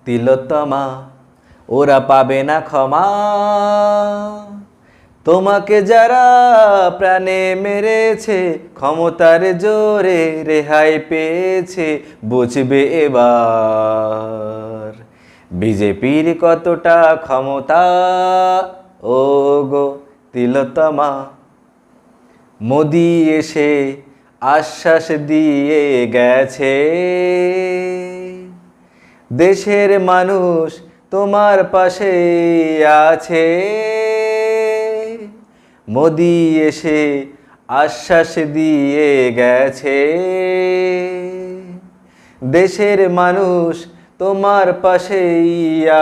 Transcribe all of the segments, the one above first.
তিলোত্তমা, ওরা পাবে না ক্ষমা। তোমাকে যারা প্রাণে মেরেছে, ক্ষমতার জোরে রেহাই পেয়েছে, বুঝবে এবার বিজেপির কতটা ক্ষমতা। ও গো তিলোত্তমা, মোদি এসে আশ্বাস দিয়ে গেছে, দেশের মানুষ তোমার পাশে আছে। মোদি এসে আশ্বাস দিয়ে গেছে, দেশের মানুষ তোমার পাশেই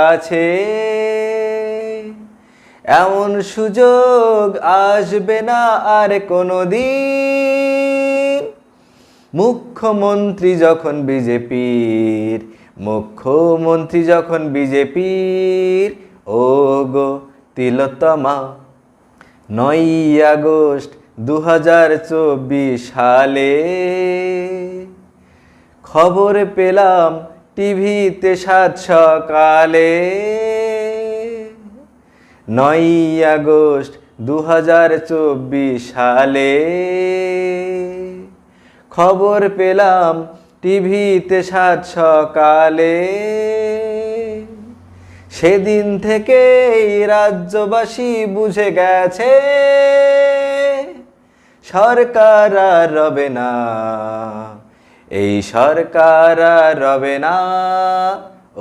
আছে। এমন সুযোগ আসবে না আর কোনোদিন, মুখ্যমন্ত্রী যখন বিজেপির, মুখ্যমন্ত্রী যখন বিজেপির। ও গো তিলোত্তমা, 9ই আগস্ট 2024 সালে খবর পেলাম টিভিতে 7 সকালে। 9ই আগস্ট 2024 সালে খবর পেলাম টিভিতে 7 সকালে। সেদিন থেকেই রাজ্যবাসী বুঝে গেছে, সরকার আর রবে না, এই সরকার আর রবে না।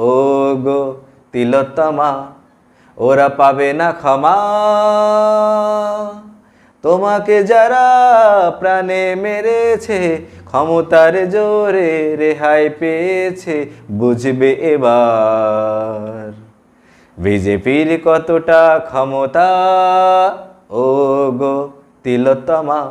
ও গো তিলোত্তমা, ওরা পাবে না ক্ষমা। তোমাকে যারা প্রাণে মেরেছে, ক্ষমতার জোরে রেহাই পেয়েছে, বুঝবে এবার বিজেপির কতটা ক্ষমতা। ও গো তিলোত্তমা।